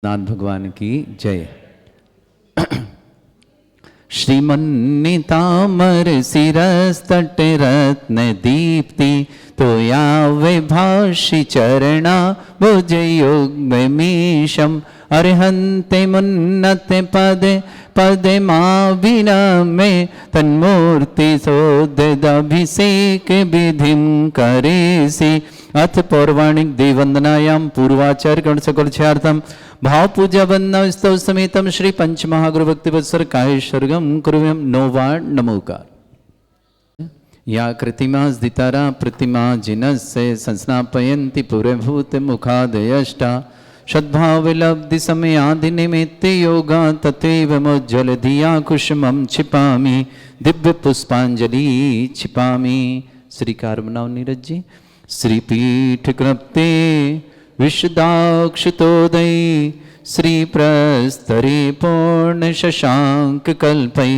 नाथ भगवान की जय। श्रीमन्नितामर शिरस्तट रत्न दीप्ति तोया विभाषि चरणा भुज युग्ममीशम् अर्हन्ते मुन्नते पदे पदे माविनमे तन्मूर्ति सोदभिषेक विधिं करेसि। अथ पौर्वाणिक देववंदनायां पूर्वाचार्य गण सकलक्षार्थम भाव पूजा वंदना स्तव समेतम श्री पंच महागुरु भक्तिवत्सर कायेश्वरगम कुरुव्यम नोवाड नमोकार। या कृतिमा दितारा प्रतिमा जिनस्य संस्नापयन्ति पुरभूत मुखादयष्टा सद्भावलब्धि समयादि निमित्ते योगा तथैव मुज्ज्वल धिया कुसुमं छिपामि दिव्य पुष्पांजलि छिपामि। श्री कारमनाव नीरज जी। श्रीपीठ कृप्ते विशदाक्षतोदय श्री प्रस्तरे पूर्ण शशांक कल्पै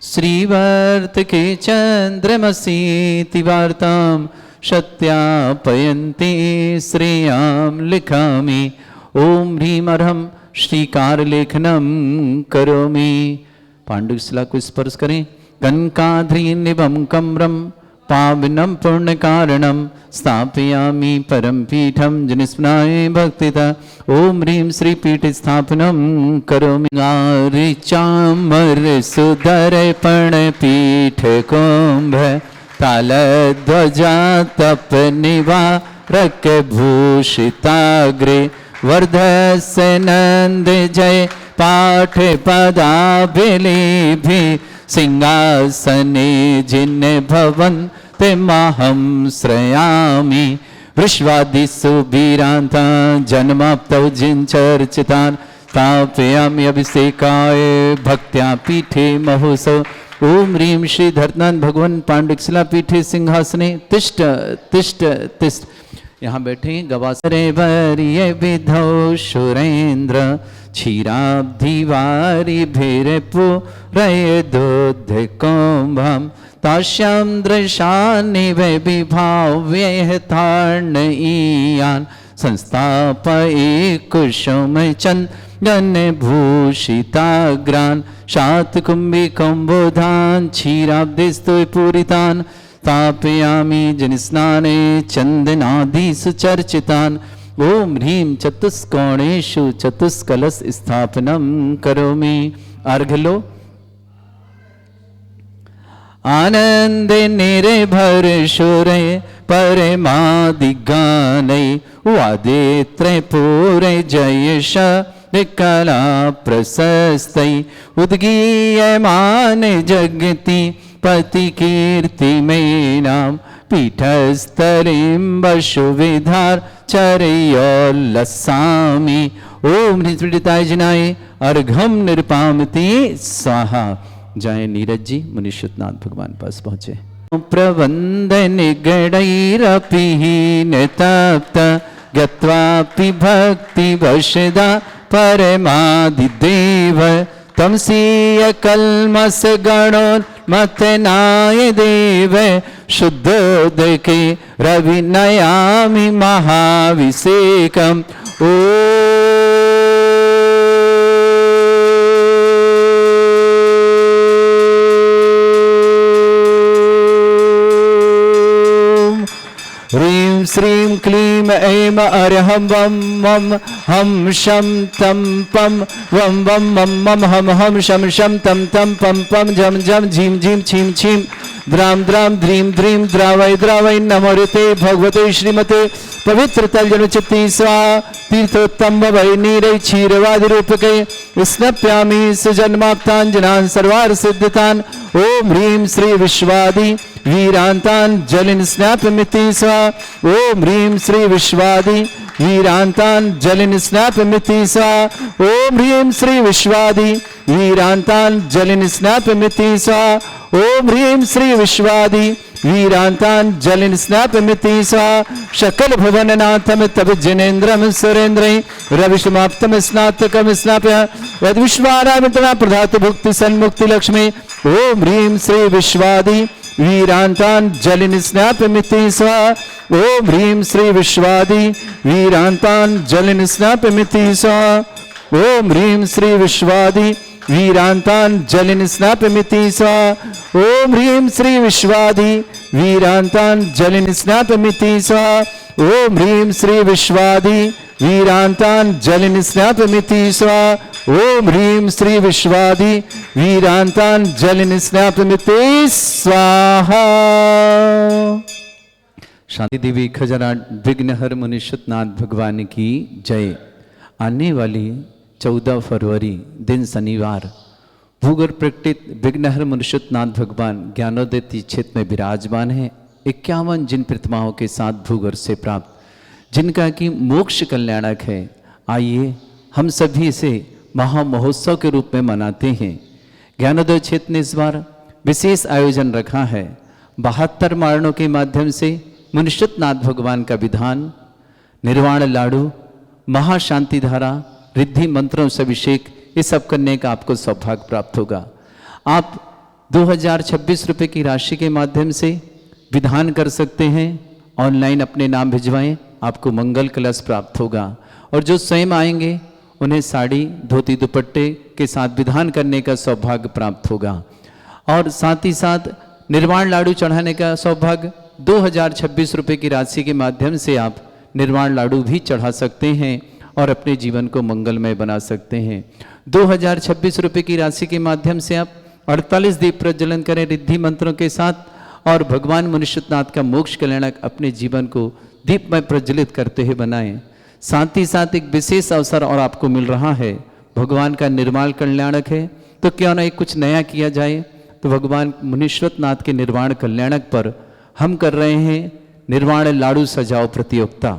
श्रीवर्त के चंद्रमसीति वार्तां सत्यापयन्ति श्रेयां लिखामि। ओम ह्रीं अर्हं श्रीकार लेखनम करोमि। पांडुशिला को स्पर्श करें। कनकाद्रि निभं कम्रम पावनं पुण्य कारणं स्थापयामि परम पीठं जनिस्मराय भक्तिता। ओम ह्रीं श्री पीठ स्थापनं करोमि। चामर सुदर्पण पीठ कुंभ तालध्वजा तप निवारक भूषिताग्रे वर्धस्य नंद जय पाठ पदाभिलेभि सिंहासने जिन भवन ते माहं श्रयामि। विश्वादिषु वीरान्ता जन्माप्तौ जिन चर्चितान् स्थापयामि अभिषेकाय भक्त्या पीठे महोत्सव। ओम ह्रीं श्री धरतनाथ भगवान पांडुशिला पीठे सिंहासने तिष्ठ तिष्ठ तिष्ठ। यहाँ बैठे गवासरे वरीय विधौ सुरेंद्र क्षीराब्धि वारी भीरपु रय दूध कुंभम ताश्याम दृशानि वै विभाव्य तार्ण ईयान संस्थापये कुसुम चंदन भूषिताग्रान शातकुंभी कुंभोधान क्षीराब्धिस्तु पूरितान स्थापयामि जनिस्नाने चंदनादिषु चर्चितान्। ओम ह्रीं चतुष्कोणेषु चतुष्कलश स्थापनं करोमि। अर्घ लो। आनंद निर्भर शूरे परमादिगानै वादित्रे पूरे जयश कला प्रशस्तै उद्गीयमान जगति पति कीर्ति में नाम पीठस्थलीं वसुविधार चरयोल्लसामि। ओम निस्पृताय जिनाय अर्घम निरपामति स्वाहा। जय नीरज जी मुनिषुतनाथ भगवान पास पहुंचे। प्रबंध निगड़ैरपिहीन तप्त गत्वापि भक्ति वशदा परमादिदेव तमसीय कल्मस गणोन्मथनाय देव शुद्धोदके रविनयामि महाभिषेकम्। ह्रीं श्रीं क्लीं ऐं अर्हं वं वं हं शं तं पं वं वं मं मं हं हं शं शं तं तं पं पं झं झं झीं झीं छीं छीं द्रां द्रां ध्रीं ध्रीं द्रावै द्रावै नमोते भगवते श्रीमते पवित्र तलजनुचित्ति स्वाहा। तीर्थोत्तम वै नीरै क्षीरवादि रूपके स्नप्यामि सुजन्माप्ताञ्जनान् सर्वार सिद्धितान्। ओम ह्रीं श्री विश्वादि वीरांतान् जलिन स्नापमिति स्वाहा। ओम ह्रीं श्री विश्वादि वीरांतान् जलिन स्नापमिति स्वाहा। ओम ह्रीं श्री विश्वादि वीरांतान् जलिन स्नापमिति स्वाहा। ओम ह्रीं श्री विश्वादि वीरांतान् जलिन स्नापमिति स्वाहा। सकल भुवननाथम तब जनेन्द्रम सुरेन्द्रै रविशमाप्तम स्नातकम स्नाप्य यद विश्वारामितना प्रधातु भुक्ति सन्मुक्ति लक्ष्मी। ओम ह्रीं श्री विश्वादि वीरांतान् जलिन स्नापमिति स्वाहा। ओम ह्रीं श्री विश्वादि वीरांतान् जलिन स्नापमिति स्वाहा। ओम ह्रीं श्री विश्वादि वीरांतान जलिन स्नापमिति स्वाहा। ओम ह्रीं श्री विश्वादि वीरांतान जलिन स्नापमिति स्वाहा। ओम ह्रीं श्री विश्वादि वीरांतान जलिन स्नापमिति स्वाहा। ओम ह्रीं श्री विश्वादि वीरांतान जलिन स्नापमिति स्वाहा। शांति देवी खजराट विघ्नहर मुनीश्वरनाथ भगवान की जय। आने वाली 14 फरवरी दिन शनिवार भूगर्भ प्रकटित विघ्नहर मुनीश्वरनाथ भगवान ज्ञानोदय क्षेत्र में विराजमान है। 51 जिन प्रतिमाओं के साथ भूगर्भ से प्राप्त, जिनका कि मोक्ष कल्याणक है। आइए हम सभी इसे महामहोत्सव के रूप में मनाते हैं। ज्ञानोदय क्षेत्र ने इस बार विशेष आयोजन रखा है। 72 मारणों के माध्यम से मुनीश्वरनाथ भगवान का विधान, निर्वाण लाडू, महाशांति धारा, रिद्धि मंत्रों से अभिषेक, ये सब करने का आपको सौभाग्य प्राप्त होगा। आप 2026 रुपये की राशि के माध्यम से विधान कर सकते हैं। ऑनलाइन अपने नाम भिजवाएं, आपको मंगल कलश प्राप्त होगा। और जो स्वयं आएंगे उन्हें साड़ी, धोती, दुपट्टे के साथ विधान करने का सौभाग्य प्राप्त होगा। और साथ ही साथ निर्वाण लाडू चढ़ाने का सौभाग्य 2026 रुपये की राशि के माध्यम से आप निर्वाण लाडू भी चढ़ा सकते हैं और अपने जीवन को मंगलमय बना सकते हैं। 2026 रुपये की राशि के माध्यम से आप 48 दीप प्रज्वलन करें रिद्धि मंत्रों के साथ और भगवान मुनीश्वरनाथ का मोक्ष कल्याणक अपने जीवन को दीपमय प्रज्वलित करते हुए बनाएं। साथ ही साथ एक विशेष अवसर और आपको मिल रहा है। भगवान का निर्माण कल्याणक है तो क्यों ना एक कुछ नया किया जाए। तो भगवान मुनीश्वरनाथ के निर्वाण कल्याणक पर हम कर रहे हैं निर्वाण लाडू सजाओ प्रतियोगिता।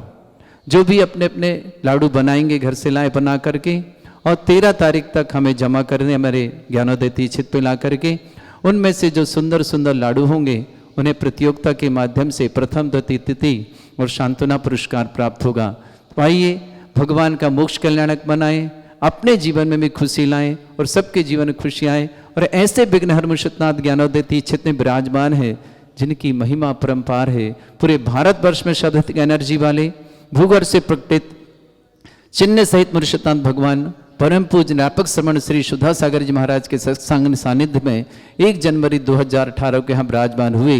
जो भी अपने अपने लाडू बनाएंगे घर से लाए बना करके और 13 तारीख तक हमें जमा करने हमारे ज्ञानोदय क्षेत्र पे ला करके उनमें से जो सुंदर सुंदर लाडू होंगे उन्हें प्रतियोगिता के माध्यम से प्रथम, द्वितीय, तृतीय और सांत्वना पुरस्कार प्राप्त होगा। तो आइए भगवान का मोक्ष कल्याणक बनाएं, अपने जीवन में भी खुशी लाएं और सबके जीवन में खुशी आए। और ऐसे विघ्नहर मुनीश्वरनाथ ज्ञानोदय क्षेत्र में विराजमान है जिनकी महिमा परंपार है। पूरे भारतवर्ष में सर्वाधिक एनर्जी वाले भूगर्भ से प्रकटित चिन्ह सहित मुनीश्वरनाथ भगवान परम पूज्य ज्ञापक श्रमण श्री सुधा सागर जी महाराज के सत्संग सानिध्य में 1 जनवरी 2018 के यहाँ विराजमान हुए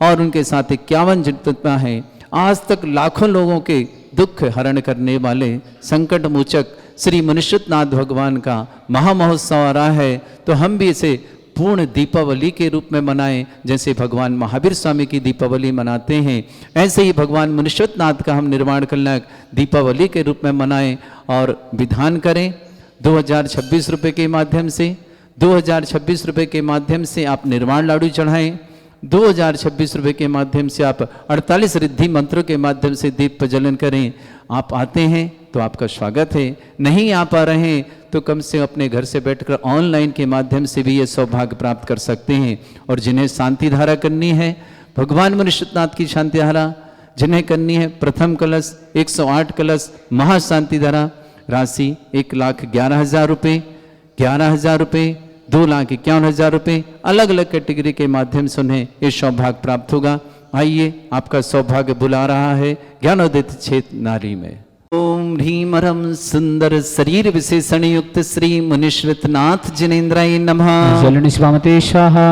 और उनके साथ 51 जितना है। आज तक लाखों लोगों के दुख हरण करने वाले संकट मोचक श्री मुनीश्वरनाथ भगवान का महामहोत्सव आ रहा है। तो हम भी इसे पूर्ण दीपावली के रूप में मनाएं। जैसे भगवान महावीर स्वामी की दीपावली मनाते हैं ऐसे ही भगवान मुनीश्वरनाथ का हम निर्वाण कल्याणक दीपावली के रूप में मनाएं और विधान करें। 2026 रुपये के माध्यम से 2026 रुपये के माध्यम से आप निर्वाण लाडू चढ़ाएं। 2026 रुपये के माध्यम से आप 48 रिद्धि मंत्रों के माध्यम से दीप प्रज्वलन करें। आप आते हैं तो आपका स्वागत है, नहीं आ पा रहे हैं तो कम से अपने घर से बैठकर ऑनलाइन के माध्यम से भी ये सौभाग्य प्राप्त कर सकते हैं। और जिन्हें शांति धारा करनी है, भगवान मुनीश्वरनाथ की शांति धारा जिन्हें करनी है, प्रथम कलश 108 कलश महाशांति धारा राशि 1,11,000 रुपये, 11,000 रुपये, 2,51,000 रुपये, अलग अलग कैटेगरी के माध्यम से उन्हें ये सौभाग्य प्राप्त होगा। आइए आपका सौभाग्य बुला रहा है ज्ञानोदय क्षेत्र नारी में। ओम ह्रीमरम सुंदर शरीर विशेषण युक्त श्री मुनीश्वरनाथ जिनेन्द्राय नमः। जलनिस्वामते स्वाहा।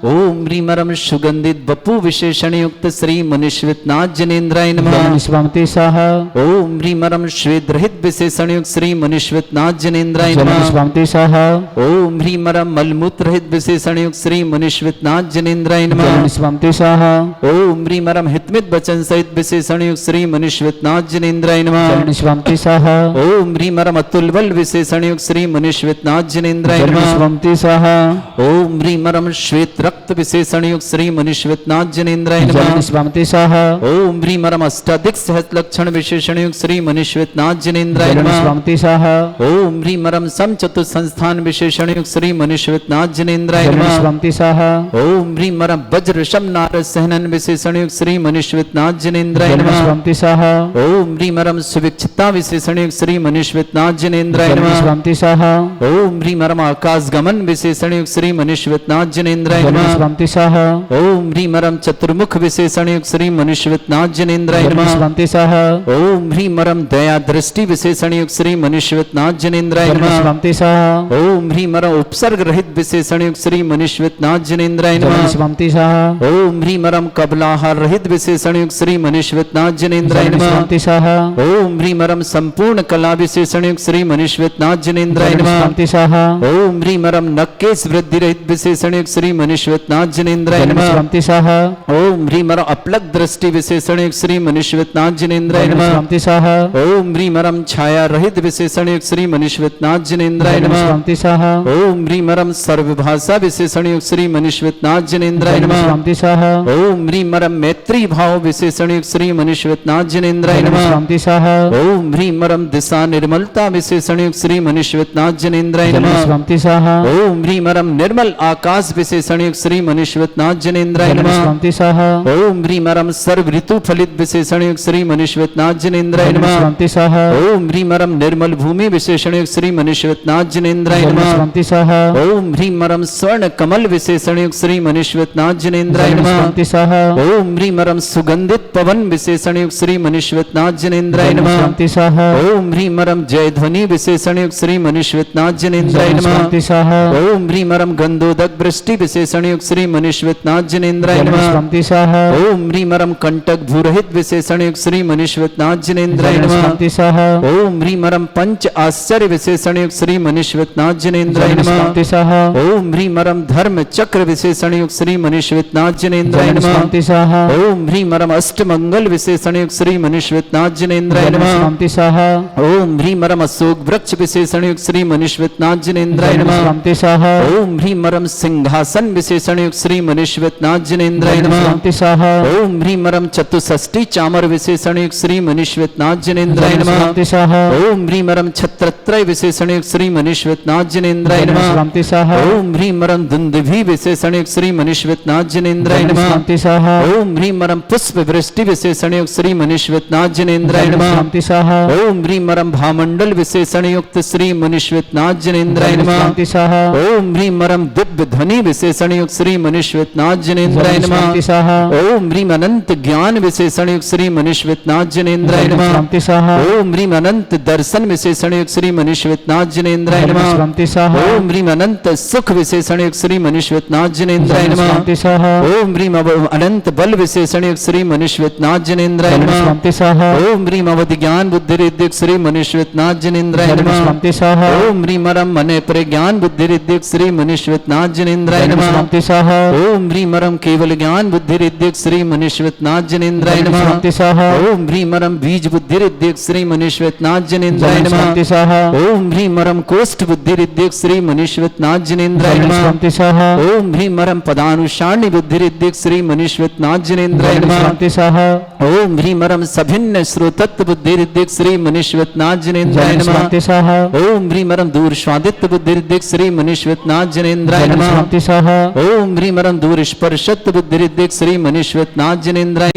ओम ह्रीमरम सुगंधित बपू विशेषण युक्त श्री मुनीश्वरनाथ जिनेन्द्राय नमः। जलनिस्वामते स्वाहा। ओम ह्रीमरम श्वेत रहित विशेषण युक्त श्री मुनीश्वरनाथ जिनेन्द्राय नमः। जलनिस्वामते स्वाहा। ओम ह्रीमरम मलमूत्र रहित विशेषण युक्त श्री मुनीश्वरनाथ जिनेन्द्राय नमः। जलनिस्वामते स्वाहा। ओम ह्रीमरम हितमित वचन सहित विशेषण युक्त श्री मुनीश्वरनाथ जिनेन्द्राय नमः। जलनिस्वामते स्वाहा। ओम ह्रीमरम अतुल बल विशेषण युक्त श्री मुनीश्वरनाथ जिनेन्द्राय नमः। जलनिस्वामते स्वाहा। ओम ह्रीमरम श्वेत रक्त विशेषण युक्त श्री मुनीश्वरनाथ जिनेन्द्राय नमः। जलनिस्वामते स्वाहा। ओम ह्रीमरम अष्टाधिक सहस्र लक्षण विशेषण युक्त श्री मुनीश्वरनाथ जिनेन्द्राय नमः। जलनिस्वामते स्वाहा। ओम ह्रीमरम सम चतुर्थ संस्थान विशेषण युक्त श्री मुनीश्वरनाथ जिनेन्द्राय नमः। जलनिस्वामते स्वाहा। ओम ह्रीमरम वज्र शम नारद सहनन विशेषण युक्त श्री मुनीश्वरनाथ जिनेन्द्राय नमः। जलनिस्वामते स्वाहा। ओम ह्रीमरम विक्षिप्ता विशेषण युक्त श्री मनुष्यनाथ जनेन्द्राय नमः। स्वंति सह ओम ह्रीं मरम आकाश गमन विशेषण युक्त श्री मनुष्यनाथ जनेन्द्राय नमः। स्वंति सह ओम ह्रीं मरम चतुर्मुख विशेषण युक्त श्री मनुष्यनाथ जनेन्द्राय नमः। स्वंति सह ओम ह्रीं मरम दया दृष्टि विशेषण युक्त श्री मनुष्यनाथ जनेन्द्राय नमः। स्वंति सह ओम ह्रीं मरम उपसर्ग रहित विशेषण युक्त श्री मनुष्यनाथ जनेन्द्राय नमः। स्वंति सह ओम ह्रीं मरम कबलाहार रहित विशेषण युक्त श्री मनुष्यनाथ जनेन्द्राय नमः। स्वंति सह ओम ह्रीं मरम संपूर्ण कला विशेषण युक्त श्री मनुष्यनाथ जनेन्द्राय नमः। स्वंति सह ओम ह्रीं मरम नक्केश वृद्धि रहित विशेषण युक्त श्री मनुष्यनाथ जनेन्द्राय नमः। स्वंति सह ओम ह्रीं मरम अपलक दृष्टि विशेषण युक्त श्री मनुष्यनाथ जनेन्द्राय नमः। स्वंति सह ओम ह्रीं मरम छाया रहित विशेषण युक्त श्री मनुष्यनाथ जनेन्द्राय नमः। स्वंति सह ओम ह्रीं मरम सर्वभाषा विशेषण युक्त श्री मनुष्यनाथ जनेन्द्राय नमः। स्वंति सह ओम ह्रीं मरम मैत्री भाव विशेषण युक्त श्री मनुष्यनाथ जनेन्द्राय नमः। स्वंति सह ओम ह्रीं मरम दिशा निर्मलता विशेषण युक्त श्री मनुष्यनाथ जनेन्द्राय नमः। स्वंति सह ओम ह्रीं मरम निर्मल आकाश विशेषण युक्त श्री मनुष्यनाथ जनेन्द्राय नमः। स्वंति सह ओम ह्रीं मरम सर्व ऋतु फलित विशेषण युक्त श्री मनुष्यनाथ जनेन्द्राय नमः। स्वंति सह ओम ह्रीं मरम निर्मल भूमि विशेषण युक्त श्री मनुष्यनाथ जनेन्द्राय नमः। स्वंति सह ओम ह्रीं मरम स्वर्ण कमल विशेषण युक्त श्री मनुष्यनाथ जनेन्द्राय नमः। स्वंति सह ओम ह्रीं मरम सुगंधित पवन विशेषण युक्त श्री मनुष्यनाथ जनेन्द्राय नमः। स्वंति सह ओम ह्रीं मरम जय ध्वनि विशेषण युक्त श्री मनुष्यनाथ जनेन्द्राय नमः। स्वंति सह ओम ह्रीं मरम गंधोदक वृष्टि विशेषण युक्त श्री मनुष्यनाथ जनेन्द्राय नमः। स्वंति सह ओम ह्रीं मरम कंटक भूरहित विशेषण युक्त श्री मनुष्यनाथ जनेन्द्राय नमः। स्वंति सह ओम ह्रीं मरम पंच आश्चर्य विशेषण युक्त श्री मनुष्यनाथ जनेन्द्राय नमः। स्वंति सह ओम ह्रीं मरम धर्म चक्र विशेषण युक्त श्री मनुष्यनाथ जनेन्द्राय नमः। स्वंति सह ओम ह्रीं मरम अष्टमंगल विशेषण युक्त श्री मनुष्यनाथ जनेन्द्राय नमः। स्वंति सह ओम ह्रीं मरम अशोक वृक्ष विशेषण युक्त श्री मनुष्यनाथ जनेन्द्राय नमः। स्वंति सह ओम ह्रीं मरम सिंहासन विशेषण युक्त श्री मनुष्यनाथ जनेन्द्राय नमः। स्वंति सह ओम ह्रीं मरम चतुष्षष्टि चामर विशेषण युक्त श्री मनुष्यनाथ जनेन्द्राय नमः। स्वंति सह ओम ह्रीं मरम छत्रत्रय विशेषण युक्त श्री मनुष्यनाथ जनेन्द्राय नमः। स्वंति सह ओम ह्रीं मरम दुंदुभि विशेषण युक्त श्री मनुष्यनाथ जनेन्द्राय नमः। स्वंति सह ओम ह्रीं मरम पुष्प वृष्टि विशेषण युक्त श्री मनुष्यनाथ जनेन्द्राय नमः। स्वंति सह ओम ह्रीं मरम भामंडल विशेषण युक्त श्री मनुष्यनाथ जनेन्द्राय नमः। स्वंति सह ओम ह्रीं मरम दिव्य ध्वनि विशेषण युक्त श्री मनुष्यनाथ जनेन्द्राय नमः। स्वंति सह ओम ह्रीं अनंत ज्ञान विशेषण युक्त श्री मनुष्यनाथ जनेन्द्राय नमः। स्वंति सह ओम ह्रीं अनंत दर्शन विशेषण युक्त श्री मनुष्यनाथ जनेन्द्राय नमः। स्वंति सह ओम ह्रीं अनंत सुख विशेषण युक्त श्री मनुष्यनाथ जनेन्द्राय नमः। स्वंति सह ओम ह्रीं अनंत बल विशेषण युक्त श्री मनुष्यनाथ जनेन्द्राय नमः। स्वंति सह ओम ह्रीं अवधि ज्ञान बुद्धि रिद्धिक श्री मनुष्यनाथ जनेन्द्राय नमः। स्वंति सह ओम ह्रीं मरम मन प्रज्ञान बुद्धि रिद्धिक श्री मनुष्यनाथ जनेन्द्राय नमः। स्वंति सह ओम ह्रीं मरम केवल ज्ञान बुद्धि रिद्धिक श्री मनुष्यनाथ जनेन्द्राय नमः। स्वंति सह ओम ह्रीं मरम बीज बुद्धि रिद्धिक श्री मनुष्यनाथ जनेन्द्राय नमः। स्वंति सह ओम ह्रीं मरम कोष्ठ बुद्धि रिद्धिक श्री मनुष्यनाथ जनेन्द्राय नमः। स्वंति सह ओम ह्रीं मरम पदानुसारणी बुद्धि रिद्धिक श्री मनुष्यनाथ जनेन्द्राय नमः। स्वंति सह ओम ह्रीं मरम सभिन्न श्रोतत्व बुद्धि रिद्धिक श्री मनुष्यनाथ जनेन्द्राय नमः। स्वंति सह ओम ह्रीं मरम दूर स्वादित्व बुद्धि रिद्धिक श्री मनुष्यनाथ जनेन्द्राय नमः। स्वंति सह ओम ह्रीं मरम दूर स्पर्शत्व बुद्धि रिद्धिक श्री मनुष्यनाथ जनेन्द्राय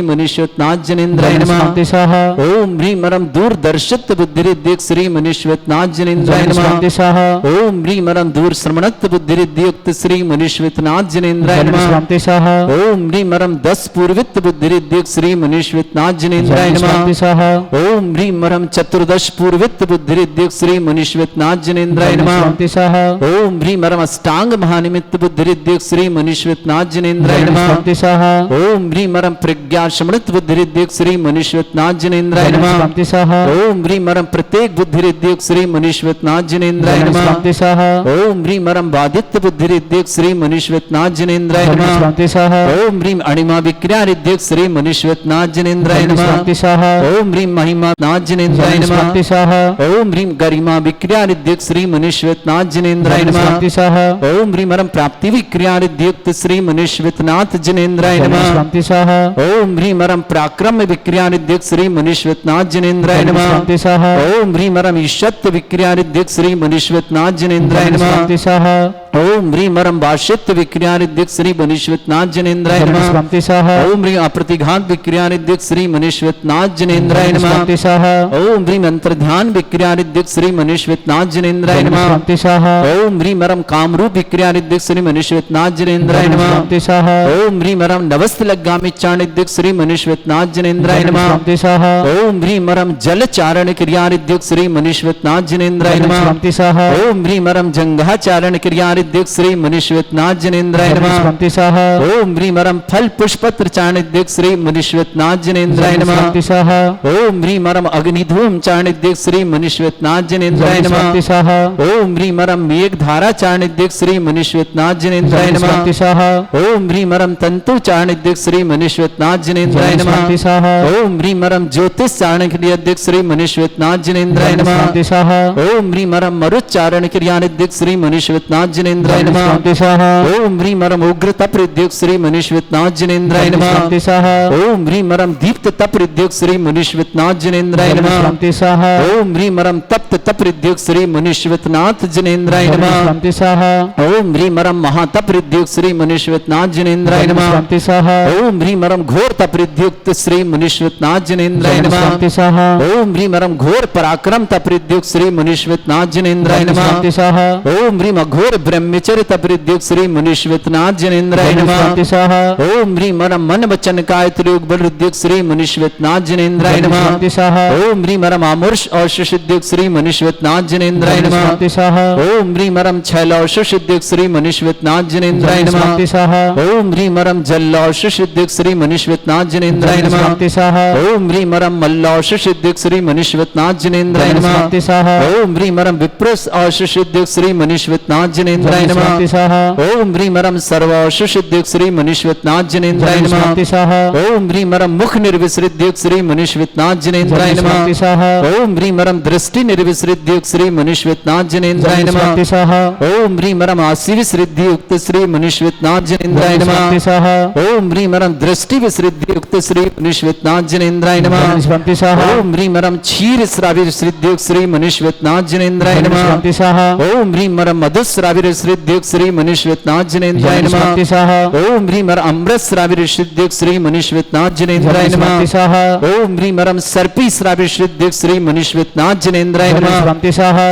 जनेन्द्राय नमः। स्वंति सह ओम ह्रीं मरम दूरदर्शित्व बुद्धि रिद्धिक श्री मनुष्यनाथ जनेन्द्राय नमः। स्वंति सह ओम ह्रीं मरम दूर श्रवणत्व बुद्धि रिद्धियुक्त श्री मनुष्यनाथ जनेन्द्राय नमः। स्वंति सह ओम ह्रीं मरम 10 पूर्वित्व बुद्धि रिद्धियुक्त श्री मनुष्यनाथ जनेन्द्राय नमः। स्वंति सह ओम ह्रीं मरम 14 पूर्वित्व बुद्धि रिद्धियुक्त श्री मनुष्यनाथ जनेन्द्राय नमः। स्वंति सह ओम ह्रीं मरम अष्टांग महानिमित्त बुद्धि रिद्धियुक्त श्री मनुष्यनाथ जनेन्द्राय नमः। स्वंति सह ओम ह्रीं मरम प्रज्ञा समृत बुद्धि रिद्धियुक्त श्री मनुष्यनाथ जनेन्द्राय नमः। स्वंति सह ओम ह्रीं मरम प्रत्येक बुद्धि रिद्धियुक्त श्री मनुष्यनाथ जनेन्द्राय नमः। स्वंति सह ओम ह्रीं मरम बाधित्य बुद्धि रिद्धियुक्त श्री मनुष्यनाथ जनेन्द्राय नमः। स्वंति सह ओम ह्रीं अणिमा विक्रिया रिद्धियुक्त श्री मनुष्यनाथ जनेन्द्राय नमः। स्वंति सह ओम ह्रीं महिमा नाथ जनेन्द्राय नमः। स्वंति सह ओम ह्रीं गरिमा विक्रिया रिद्धियुक्त श्री मनुष्यनाथ जनेन्द्राय नमः। स्वंति सह ओम ह्रीं मरम प्राप्ति विक्रिया रिद्धियुक्त श्री मनुष्यनाथ जनेन्द्राय नमः। स्वंति सह ओम ह्रीं मरम पराक्रम विक्रिया रिद्धियुक्त श्री मनुष्यनाथ जनेन्द्राय नमः। स्वंति सह ओम ह्रीं मरम ईशत्व विक्रिया रिद्धियुक्त श्री मनुष्यनाथ जनेन्द्राय नमः। स्वंति सह ओम ह्रीं मरम भाष्यत्व विक्रियानिद्युक्त श्री मनीश्वतनाथ जनेन्द्राय नमः। स्वंति स्वाहा ओम ह्रीं अप्रतिघात विक्रियानिद्युक्त श्री मनीश्वतनाथ जनेन्द्राय नमः। स्वंति स्वाहा ओम ह्रीं अंतर्ध्यान विक्रियानिद्युक्त श्री मनीश्वतनाथ जनेन्द्राय नमः। स्वंति स्वाहा ओम ह्रीं मरम कामरूप विक्रियानिद्युक्त श्री मनीश्वतनाथ जनेन्द्राय नमः। स्वंति स्वाहा ओम ह्रीं मरम नवस्तलगामिच्चानिद्युक्त श्री मनीश्वतनाथ जनेन्द्राय नमः। स्वंति स्वाहा ओम ह्रीं मरम जलचारण क्रियानिद्युक्त श्री मनीश्वतनाथ जनेन्द्राय नमः। स्वंति स्वाहा ओम ह्रीं मरम जंघाचारण क्रियानिद्युक्त श्री मनीश्वतनाथ जनेन्द्राय नमः। स्वंति स्वाहा ओम ह्रीं मरम फल पुष्पत्र चारणिद्युक्त श्री मनीश्वतनाथ जनेन्द्राय नमः। स्वंति स्वाहा ओम ह्रीं मरम अग्निधूम चारणिद्युक्त श्री मनीश्वतनाथ जनेन्द्राय नमः। स्वंति स्वाहा ओम ह्रीं मरम मेघधारा चारणिद्युक्त श्री मनीश्वतनाथ जनेन्द्राय नमः। स्वंति स्वाहा ओम ह्रीं मरम तंतु चारणिद्युक्त श्री मनीश्वतनाथ जनेन्द्राय नमः। स्वंति स्वाहा ओम ह्रीं मरम ज्योतिष चारण क्रियानिद्युक्त श्री मनीश्वतनाथ जनेन्द्राय नमः। स्वंति स्वाहा ओम ह्रीं मरम मरुच्चारण क्रियानिद्युक्त श्री मनीश्वतनाथ जनेन्द्राय नमः। स्वंति स्वाहा ओम ह्रीं मरम उग्र तपरिद्युक्त श्री मनीश्वतनाथ जनेन्द्राय नमः। स्वंति स्वाहा ओम ह्रीं मरम दीप्त तपरिद्युक्त श्री मनीश्वतनाथ जनेन्द्राय नमः। स्वंति स्वाहा ओम ह्रीं मरम तप्त तपरिद्युक्त श्री मनीश्वतनाथ जनेन्द्राय नमः। स्वंति स्वाहा ओम ह्रीं मरम महातपरिद्युक्त श्री मनीश्वतनाथ जनेन्द्राय नमः। स्वंति स्वाहा ओम ह्रीं मरम घोर तपरिद्युक्त श्री मनीश्वतनाथ जनेन्द्राय नमः। स्वंति स्वाहा ओम ह्रीं मरम घोर पराक्रम तपरिद्युक्त श्री मनीश्वतनाथ जनेन्द्राय नमः। स्वंति स्वाहा ओम ह्रीं अघोर ब्रह्मचर्य तपरिद्युक्त श्री मनीश्वतनाथ जनेन्द्राय नमः। स्वंति स्वाहा ओम ह्रीं मरम मन वचन काय त्रियोग बलरुद्युक्त श्री मनीश्वतनाथ जनेन्द्राय नमः। स्वंति स्वाहा ओम ह्रीं मरम आमुष औषुषिद्युक्त श्री मनीश्वतनाथ जनेन्द्राय नमः। स्वंति स्वाहा ओम ह्रीं मरम छैलौषुषिद्युक्त श्री मनीश्वतनाथ जनेन्द्राय नमः। स्वंति स्वाहा ओम ह्रीं मरम जल्लौषुषिद्युक्त श्री मनीश्वतनाथ जनेन्द्राय नमः। स्वंति स्वाहा ओम ह्रीं मरम मल्लौषुषिद्युक्त श्री मनीश्वतनाथ जनेन्द्राय नमः। स्वंति स्वाहा ओम ह्रीं मरम विप्रोस औषुषिद्युक्त श्री मनीश्वतनाथ जनेन्द्राय नमः। स्वंति स्वाहा ओम ह्रीं मरम सर्वौषुषिद्युक्त श्री मनीश्वतनाथ जनेन्द्राय नमः। स्वंति स्वाहा ओम ह्रीं मरम मुख निर्विसृद्युक्त श्री मनीश्वतनाथ जनेन्द्राय नमः। स्वंति स्वाहा ओम ह्रीं मरम दृष्टि निर्विसृद्युक्त श्री मनीश्वतनाथ जनेन्द्राय नमः। स्वंति स्वाहा ओम ह्रीं मरम आसी विसृद्युक्त श्री मनीश्वतनाथ जनेन्द्राय नमः। स्वंति स्वाहा ओम ह्रीं मरम दृष्टि विसृद्युक्त श्री मनीश्वतनाथ जनेन्द्राय नमः। स्वंति स्वाहा ओम ह्रीं मरम क्षीर श्राविर श्रीद्युक्त श्री मनीश्वतनाथ जनेन्द्राय नमः। स्वंति स्वाहा ओम ह्रीं मरम मधुश्राविर श्रीद्युक्त श्री मनीश्वतनाथ जनेन्द्राय नमः। स्वंति स्वाहा ओम ह्रीं मरम अमृत श्राविर श्रीद्युक्त श्री मनीश्वतनाथ जनेन्द्राय नमः। स्वंति स्वाहा ओम ह्रीं मरम सर्पी श्राविर श्रीद्युक्त श्री मनीश्वतनाथ जनेन्द्राय नमः। स्वंति स्वाहा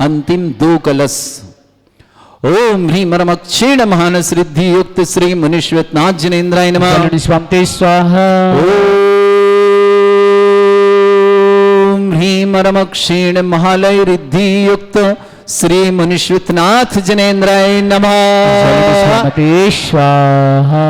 अंतिम 2 कलश। ओम ह्रीं मरम क्षीण महान सिद्धि युक्त श्री मनीश्वतनाथ जनेन्द्राय नमः। स्वंति स्वाहा ओम ह्रीं मरम क्षीण महालय रिद्धि युक्त श्री मनीश्वतनाथ जनेन्द्राय नमः। स्वंति स्वाहा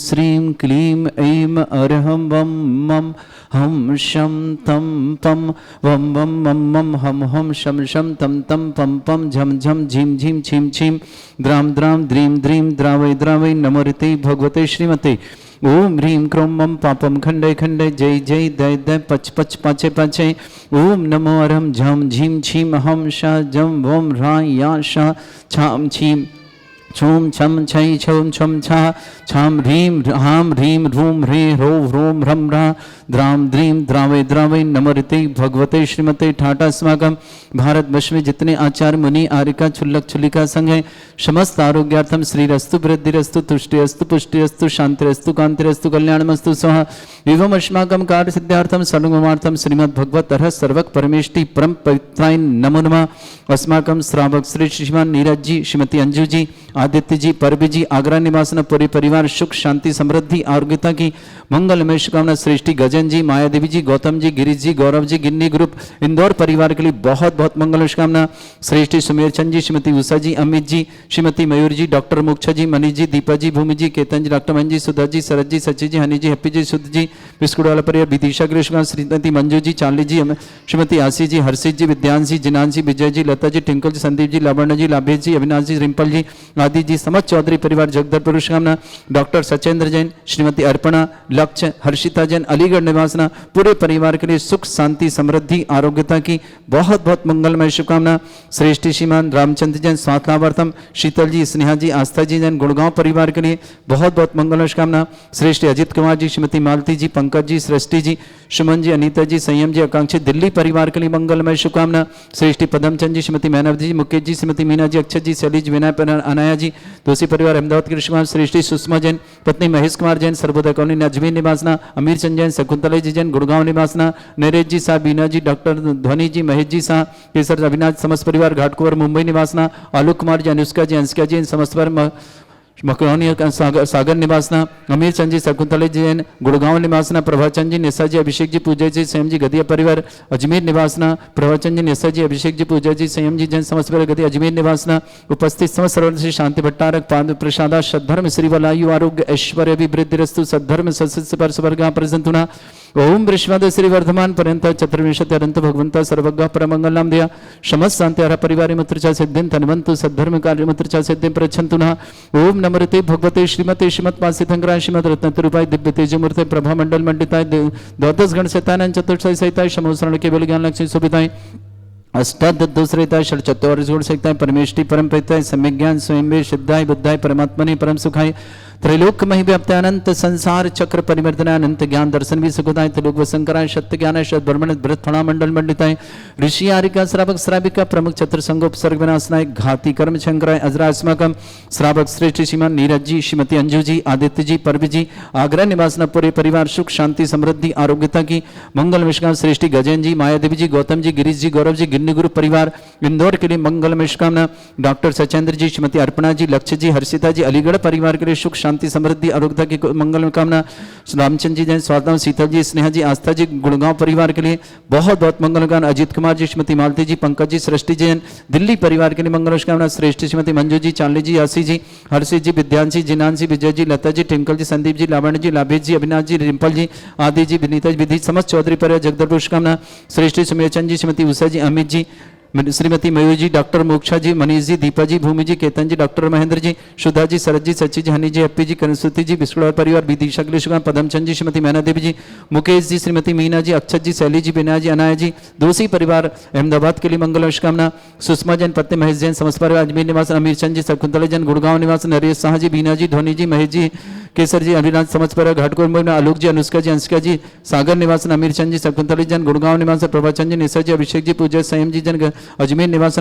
श्रीं क्लीं ऐं अरहं वं मं हम शं तं पं वं वं मं मं हम हम शं शं तं तं पं पं झं झं झीं झीं छीं छीं द्रां द्रां द्रीं द्रीं द्रावै द्रावै नमोरते भगवते श्रीमते। ओम ह्रीं क्रों मं पापं खंडे खंडे जय जय दय दय पच पच पाचे पाचे। ओम नमो अरहं झं झीं छीं हम शा जं वं ह्रां या शा छां छीं छूम छम छै छौम छम छा छाम ह्रीं हां ह्रीं ह्रूं ह्रे ह्रो ह्रों ह्रं ह्रा द्रां द्रीं द्रावै द्रावै नमोरते भगवते श्रीमते। ठाटा अस्माकं भारतवर्ष में जितने आचार्य मुनि आर्यिका छुल्लक छुलिका संघ है समस्त आरोग्यार्थम श्रीरस्तु वृद्धिरस्तु तुष्टिरस्तु पुष्टिरस्तु शांतिरस्तु कांतिरस्तु कल्याणमस्तु स्वाहा। एवं अस्माकं कार्य सिद्धार्थम सर्वमार्थम श्रीमद् भगवत अर्ह सर्वक परमेष्टि परम पवित्राय नमो नमः। अस्माकं श्रावक श्री श्रीमान नीरज जी श्रीमती अंजू जी आदित्य जी, परबी जी, आगरा निवासना पूरे परिवार सुख शांति समृद्धि आरोग्यता की मंगलमय शुभकामना। सृष्टि गजन जी, माया देवी जी, गौतम जी, गिरीश जी, गौरव जी, गिन्नी ग्रुप इंदौर परिवार के लिए बहुत बहुत मंगल शुभकामना। सृष्टि सुमेर चंद जी, श्रीमती उषा जी, अमित जी, श्रीमती मयूर जी, डॉक्टर मोक्षा जी, मनीष जी, दीपा जी, भूमि जी, केतन जी, डॉक्टर मन जी, सुधा जी, शरद जी, सची जी, हनी जी, हैप्पी जी, शुद्ध जी, बिस्कुट वाला परिवार, विदिशा कृष्ण, श्रीमती मंजू जी, चार्ली जी, श्रीमती आशी जी, हर्षित जी, विद्यांश जी, जिनान जी, विजय जी, लता जी, टिंकल जी, संदीप जी, लावण्य जी, लाभेश जी, अविनाश जी, रिंपल जी, आदि जी, समस्त चौधरी परिवार जगदलपुर शुभकामना। डॉक्टर सचेंद्र जैन, श्रीमती अर्पणा, लक्ष्य, हर्षिता जैन, अलीगढ़ निवासना पूरे परिवार के लिए सुख शांति समृद्धि आरोग्यता की बहुत बहुत मंगलमय शुभकामना। श्रेष्ठी श्रीमान रामचंद्र जैन, स्वास्थ्यार्थम, शीतल जी, स्नेहा जी, आस्था जी जैन, गुड़गांव परिवार के लिए बहुत बहुत मंगलमय शुभकामना। श्रेष्ठ अजित कुमार जी, श्रीमती मालती जी, पंकज जी, सृष्टि जी, सुमन जी, अनीता जी, संयम जी, आकांक्षी दिल्ली परिवार के लिए मंगलमय शुभकामना। श्रेष्ठी पदमचंद जी, श्रीमती मैनव जी, मुकेश जी, श्रीमती मीना जी, अक्षत जी, शैलीज, विनय अनाया जी, दोषी परिवार अहमदाबाद के शुभकामना। श्रेष्ठी सुषमा जैन, पत्नी महेश कुमार जैन, सर्वोदय कॉलोनी अजमेर निवासना। अमीर चंद जैन, शकुंतला जी जैन, गुड़गांव निवासना। नरेश जी शाह, बीना जी, डॉक्टर ध्वनि जी, महेश जी शाह, केसर अविनाश, समस्त परिवार घाटकुवर मुंबई निवासना। आलोक कुमार जी, अनुष्का जी, अंशिका जी, समस्त परिवार मकरौनी सागर निवासना। अमीर चंद जी, शकुंतला जी जैन, गुड़गांव निवासना। प्रभाचंद जी, निशा जी, अभिषेक जी, पूजा जी, संयम जी, गदिया परिवार अजमेर निवासना। प्रभाचंद जी, निशा जी, अभिषेक जी, पूजा जी, संयम जी जैन, समस्त परिवार गदिया अजमेर निवासना। उपस्थित समस्त सर्वर्ण श्री शांति भट्टारक पाद प्रसादा सद्धर्म श्री वलायु आरोग्य ऐश्वर्य अभिवृद्धिरस्तु सद्धर्म सत्सस्य पर स्वर्गा प्रसंतुना। ओम विश्वाद श्री वर्धमान पर्यंत चतुर्विंशति अनंत भगवंता सर्वज्ञ परमंगलम दया समस्त शांति हर परिवार मुत्रचा सिद्धिं तन्वन्तु सद्धर्म कार्य मुत्रचा सिद्धिं प्रच्छन्तु नः। ओम नमस्ते भगवते श्रीमते श्रीमत्पासितंगराय श्रीमद रत्नतरूपाय दिव्य तेजमूर्ते प्रभा मंडल मंडिताय द्वादश गण शतानन चतुर्थ सहिताय समोसरण केवल ज्ञान लक्ष्मी शोभिताय अष्टादशरेताय षट्चत्वारिश गुण सहिताय परमेष्टि परम प्रीताय सम्यक ज्ञान स्वयं सिद्धाय बुद्धाय परमात्मने परम सुखाय त्रैलोक्यमहि व्याप्त्यानंत संसार चक्र परिवर्तनाय अनंत ज्ञान दर्शन भी सुखदाय त्रिलोक वसंकराय सत्य ज्ञान शत ब्रह्मण भरत फणा मंडल मंडिताय ऋषि आरिका श्रावक श्राविका प्रमुख छत्र संगोपसर्ग विनाशनाय घाती कर्म शंकराय अजरास्मकम श्रावक श्रेष्ठ श्रीमान नीरज जी, श्रीमती अंजू जी, आदित्य जी, परवी जी, आगरा निवासना पूरे परिवार सुख शांति समृद्धि आरोग्यता की मंगल विश्काम। श्रेष्ठी गजन जी, माया देवी जी, गौतम जी, गिरीश जी, गौरव जी, गिन्नी ग्रुप परिवार इंदौर के लिए मंगल विश्कामना। डॉक्टर सचेंद्र जी, श्रीमती अर्पणा जी, लक्ष्य जी, हर्षिता जी, अलीगढ़ परिवार के लिए सुख शांति समृद्धि आरोग्यता की मंगल कामना। रामचंद्र जी जैन, स्वागतम, शीतल जी, स्नेहा जी, आस्था जी, गुड़गांव परिवार के लिए बहुत बहुत मंगल कामना। अजीत कुमार जी, श्रीमती मालती जी, पंकज जी, सृष्टि जैन, दिल्ली परिवार के लिए मंगल कामना। श्रेष्ठ श्रीमती मंजू जी, चार्ली जी, आशी जी, हर्षित जी, विद्यांशी, जिनान जी, विजय जी, लता जी, टिंकल जी, संदीप जी, लावण्य जी, लाभेश जी, अविनाश जी, रिंपल जी, आदि जी, विनीता जी, विधि समस्त चौधरी परिवार जगदलपुर शुभकामना। श्रेष्ठ सुमेरचंद जी, श्रीमती उषा जी, अमित जी, श्रीमती मयूर जी, डॉक्टर मोक्षा जी, मनीष जी, दीपा जी, भूमि जी, केतन जी, डॉक्टर महेंद्र जी, सुधा जी, शरद जी, सची जी, हनी जी, हैप्पी जी, करनसुति जी, बिस्कुट परिवार विदिशा कृष्ण, पदमचंद जी, श्रीमती मैना देवी जी, मुकेश जी, श्रीमती मीना जी, अक्षत जी, शैली जी, बिना जी, अनाया जी, दोषी परिवार अहमदाबाद के लिए मंगल शुभकामना। सुषमा जैन, पत्नी महेश जैन, समस्त परिवार अजमेर निवास। अमीर चंद जी, शकुंतला जैन, गुड़गांव निवास। नरेश शाह जी, बीना जी, ध्वनि जी, महेश जी, केसर जी, अविनाश, समस्त परिवार घाटकोर। आलोक जी, अनुष्का जी, अंशिका जी, सागर निवास। अमीर चंद जी, शकुंतला जैन, गुड़गांव निवास। प्रभाचंद जी, निशा जी, अभिषेक जी, पूजा संयम जी जन, अजमेर निवास।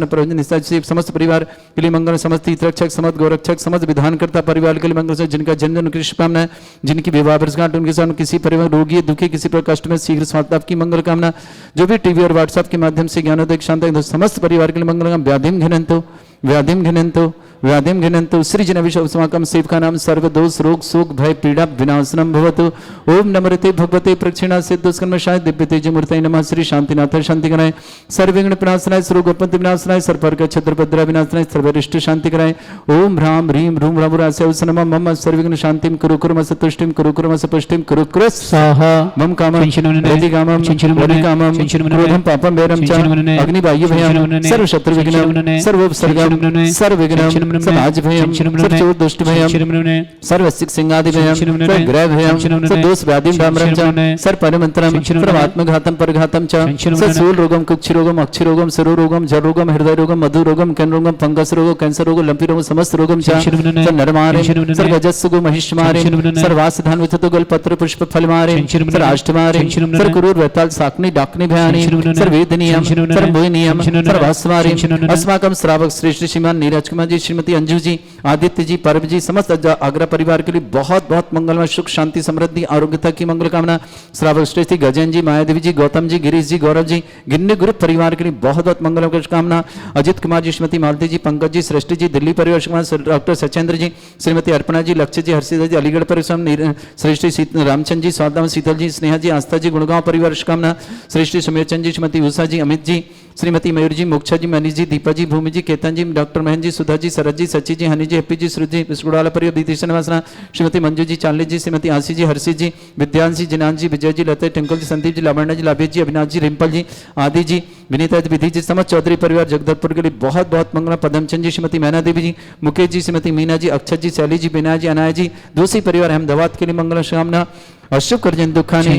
समस्त परिवार के लिए मंगल, समस्त तीर्थरक्षक, समस्त गौरक्षक, समस्त विधानकर्ता परिवार के लिए मंगल से जिनका जन्म की शुभकामना है, जिनकी विवाह वर्षगांठ, उनके साथ किसी परिवार रोगी दुखी किसी प्रकार कष्ट में शीघ्र स्वास्थ्य की मंगल कामना। जो भी टीवी और व्हाट्सएप के माध्यम से ज्ञानोदय शांति समस्त परिवार के लिए मंगल कामना। व्याधिम घिनंतो व्याधिम घिनंतो व्याधिम घिनंतो सृजन विश्वसमाकम सेवका नाम सर्व दोष रोग शोक भय पीड़ा विनाशनम भवतु। ओम नमस्ते भगवते प्रक्षिणा सिद्धस्कर्मशाय दिव्य तेज मूर्तये नमः। श्री शांतिनाथ शांति कराय, सर्वविघ्न विनाशनाय, सर्वोपत्ति विनाशनाय, सर्वपर्क छत्रपद्रा विनाशनाय, सर्वरिष्ट शांति कराय। ओम ह्राम ह्रीम ह्रूम ह्रामुरास्य नमः। मम सर्वविघ्न शांतिम कुरु कुरु मस तुष्टिम कुरु कुरु मस पुष्टिम कुरु कुरु स्वाहा। मम कामं रति कामं रति कामं क्रोधं पापं वैरं च अग्निवायु भयं सर्व शत्रु विघ्नं सर्वोपसर्गं सर्वविघ्नं समाज भयं सर्व दुष्ट भयं सर्व सिंगादि भयं सर्व ग्रह भयं सर्व दोष व्याधिं डामरं च सर्व परमंत्रं सर्व आत्मघातं परघातं च सर्व स्थूल रोगं कुक्षि रोगं अक्षि रोगं सरो रोगं जल रोगं हृदय रोगं मधु रोगं कैन रोगं फंगस रोगं कैंसर रोगं लंपी रोगं समस्त रोगं च सर्व नरमारे सर्व गजस्सुगो महिष्मारे सर्व वासधान विततो गल पत्र पुष्प फल मारे सर्व अष्टमारे सर्व कुरूर वेताल साकनी डाकनी भयानी सर्व वेदनियम सर्व मोहिनियम सर्व वासवारे अस्माकं श्रावक श्रेष्ठ श्रीमान नीरज कुमार जी, श्रीमती अंजू जी, आदित्य जी, परब जी, समस्त आगरा परिवार के लिए बहुत बहुत मंगलमय सुख शांति समृद्धि आरोग्यता की मंगल कामना। श्रावक श्रेष्ठ गजेंद्र जी, मायादेवी जी, गौतम जी, गिरीश जी, गौरव जी, गिन्नी ग्रुप परिवार के लिए बहुत बहुत मंगल कामना। अजित कुमार जी, श्रीमती मालती जी, पंकज जी, सृष्टि जी, दिल्ली परिवार, डॉक्टर सचेंद्र जी, श्रीमती अर्पणा जी, लक्ष्य जी, हर्षिता जी, अलीगढ़ परिवार, श्रेष्ठी रामचंद्र जी, स्वादाम शीतल जी, स्नेहा जी, आस्था जी, गुड़गांव परिवार शुभकामना। श्रेष्ठी सुमेरचंद जी, श्रीमती उषा जी, अमित जी, श्रीमती मयूर जी, मोक्षा जी, मनीष जी, दीपा जी, भूमि जी, केतन जी, डॉक्टर महेंद्र जी, सुधा जी, सरद जी, सची जी, हनी जी, हैप्पी जी, श्रुति जी, बिस्कुड़ाला परिवार, दीदी श्रीनिवासना, श्रीमती मंजू जी, चांदली जी, श्रीमती आशी जी, हर्षि जी, विद्यांश जी, जिनान जी, विजय जी, लता, टिंकल जी, संदीप जी, लावण्या जी, लाभेश जी, अविनाश जी, रिंपल जी, आदि जी, विनीता जी, विधि जी, समस्त चौधरी परिवार जगदलपुर के लिए बहुत बहुत मंगल। पदमचंद जी, श्रीमती मैना देवी जी, मुकेश जी, श्रीमती मीना जी, अक्षत जी, शैली जी, बिना जी, अनाया जी, दूसरी परिवार अहमदाबाद के लिए मंगल कामना। अशुभ करजन दुखानी,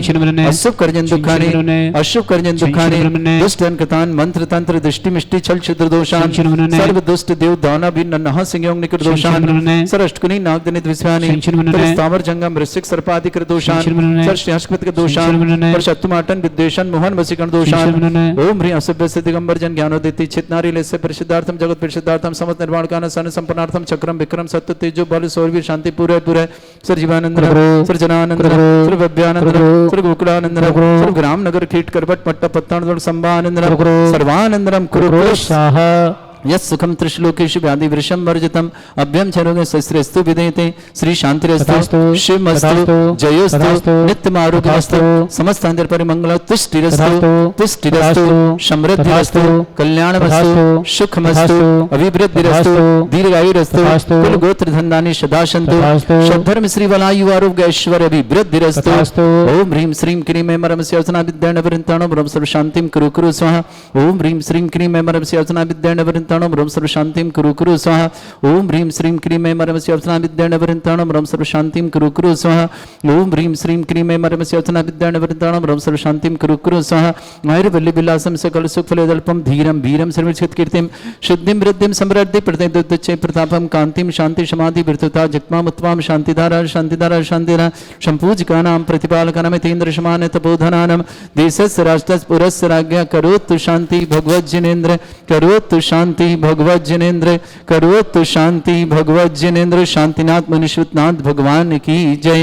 अशुभ करजन दुखानी, अशुभ करजन दुखानी, दुष्ट अंकतान, मंत्र तंत्र, दृष्टि मिष्टि, छल क्षुद्र दोषान, सर्व दुष्ट देव दाना भी नन्हा सिंह निकट दोषान, सर अष्टकुनी नागदनित विस्वानी, स्थावर जंगम वृश्चिक सर्पाधिक दोषान, सर श्रेष्ठकृत के दोषान, पर शत्रुमाटन विद्वेषण मोहन वसीकरण दोषान। ओम ह्री असभ्य से दिगंबर जन ज्ञानोदिति चितनारी लेस्य परिशुद्धार्थम जगत परिशुद्धार्थम समस्त निर्माण कान सन संपन्नार्थम चक्रम विक्रम सत्य तेजो बल सौरवीर शांति पूरे पूरे sir Jivanand sir Janand sir Bhavyanand sir Gokulanand sir ग्राम नगर कीट करवट पट्टा पत्तान संभानंद सर्वानंदरम कुरु स्वाहा। यस सुखम त्रिश्लोकेशु व्याधि वृषम वर्जितम अभ्यम चरोगे शस्त्रस्तु विदेते श्री शांतिरस्तु शिवमस्तु जयोस्तु नित्यम आरोग्यमस्तु समस्त अंतर परिमंगल तुष्टिरस्तु तुष्टिरस्तु समृद्धिरस्तु कल्याणमस्तु सुखमस्तु अभिवृद्धिरस्तु दीर्घायुरस्तु कुल गोत्र धन्दानि सदा सन्तु सद्धर्म श्री वलायु आरोग्य ऐश्वर्य अभिवृद्धिरस्तु। ओम ह्रीं श्रीं क्रीं ऐं स्यासना विद्याण वृंताणो ब्रह्म सर्व शांतिं कुरु कुरु स्वाहा। ओम ह्रीं श्रीं क्रीं ऐं स्यासना विद्याण वृंताणो ब्रह्म सर्व शांतिं कुरु कुरु स्वाहा। ओम ह्रीं श्रीं क्रीं ऐं स्यासना विद्याण वृंताणो ब्रह्म सर्व शांतिं कुरु कुरु स्वाहा। ओम ह्रीं श्रीं क्रीं ऐं स्यासना विद्याण वृंताणो ब्रह्म सर्व शांतिं कुरु कुरु स्वाहा। आयुर्वल्ली विलासम सकल सुख फलदल्पम धीरम वीरम सर्वचित कीर्तिम सिद्धिं वृद्धिं समृद्धि प्रतिदुच्चे प्रतापम कांतिम शांति समाधि वृत्तता जगमाम उत्तमाम शांतिधारा शांतिधारा शांतिधारा संपूजकानां प्रतिपालकानां तेन्द्र समान तपोधनानां देशस्य राष्ट्रस्य पुरस्य राज्ञा करोतु शांति भगवत जिनेन्द्र करोतु शांति भगवत जिनेन्द्र करोतु शांति भगवत जिनेन्द्र। शांतिनाथ मनुष्यनाथ भगवान की जय।